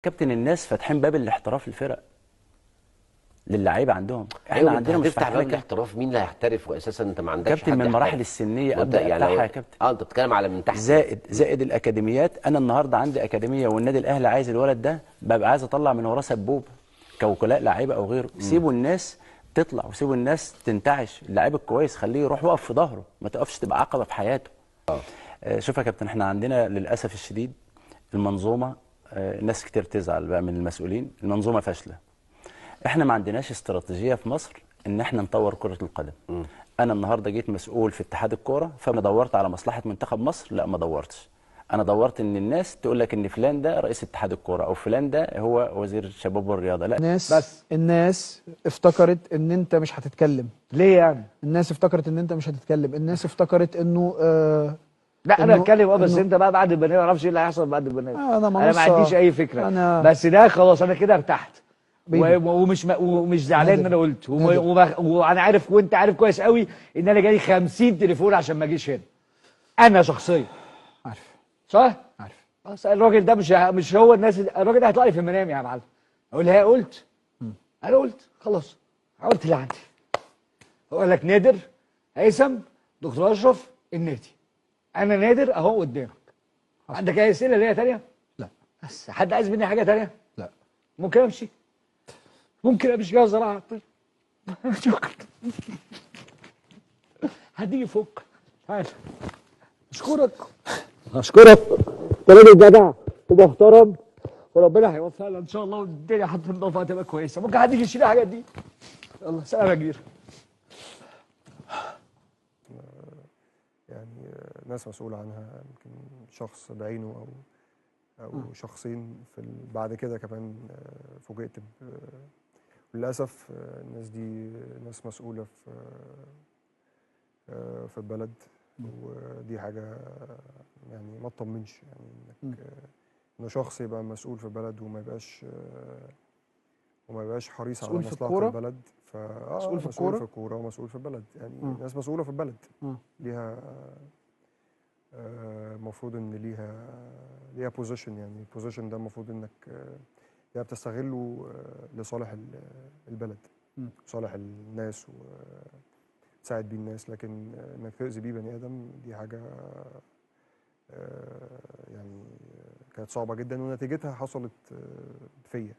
كابتن الناس فاتحين باب الاحتراف للفرق للعيبه عندهم. احنا ايوه، انت عندنا مش هتفتح باب فاتحين كده الاحتراف، مين اللي هيحترف واساسا انت ما عندكش كابتن. حد من المراحل يحترف؟ السنيه ما انت ابدا يعني افتحها لو يا كابتن. انت بتتكلم على من تحت يعني. زائد الاكاديميات. انا النهارده عندي اكاديميه والنادي الاهلي عايز الولد ده، ببقى عايز اطلع من وراه سبوب كوكلاء لعيبه او غيره. سيبوا الناس تطلع وسيبوا الناس تنتعش. اللعيب الكويس خليه يروح يقف في ظهره، ما تقفش تبقى عقبه في حياته. شوف يا كابتن، احنا عندنا للاسف الشديد المنظومه، ناس كتير تزعل بقى من المسؤولين، المنظومه فاشله. احنا ما عندناش استراتيجيه في مصر ان احنا نطور كره القدم. انا النهارده جيت مسؤول في اتحاد الكوره، فما دورت على مصلحه منتخب مصر، لا ما دورتش. انا دورت ان الناس تقول لك ان فلان ده رئيس اتحاد الكوره او فلان ده هو وزير الشباب والرياضه. لا، الناس افتكرت ان انت مش هتتكلم. ليه يعني؟ الناس افتكرت ان انت مش هتتكلم. الناس افتكرت انه لا انا اتكلم بس إنه انت بقى بعد البرنامج ما اعرفش ايه اللي هيحصل بعد البرنامج. انا انا ما عنديش اي فكره. بس ده خلاص انا كده ارتحت. ومش زعلان ان انا قلت وانا عارف وانت عارف كويس قوي ان انا جالي 50 تليفون عشان ما اجيش هنا. انا شخصيا عارف. صح؟ عارف. بس الراجل ده مش هو الناس الراجل ده هيطلع لي في المنام يا معلم. اقول لها قلت. انا قلت خلاص، قلت اللي عندي. اقول لك نادر، هيثم، دكتور اشرف، النادي. انا نادر اهو قدامك. عندك اي اسئله ليا تانيه؟ لا. بس حد عايز مني حاجه تانيه؟ لا. ممكن امشي؟ ممكن امشي كده زراعه؟ طيب شكرا. هتيجي فوق. تعالى. اشكرك. اشكرك. انت راجل جدع ومحترم وربنا هيوفقنا ان شاء الله والدنيا هتنضف هتبقى كويسه. ممكن حد يجي يشيل الحاجات دي؟ يلا سلام يا كبير. يعني ناس مسؤول عنها، يمكن شخص بعينه او شخصين بعد كده كمان فوجئت للاسف الناس دي ناس مسؤوله في البلد، ودي حاجه يعني ما تطمنش، يعني انك ان شخص يبقى مسؤول في البلد وما يبقاش حريص على مصلحه البلد. مسؤول في مسؤول في الكوره الكوره ومسؤول في البلد، يعني ناس مسؤوله في البلد ليها المفروض ان ليها بوزيشن، يعني البوزيشن ده المفروض انك يا بتستغله لصالح البلد، صالح الناس وتساعد بيه الناس، لكن انك تأذي بيه بني ادم دي حاجه يعني كانت صعبه جدا، ونتيجتها حصلت فيا.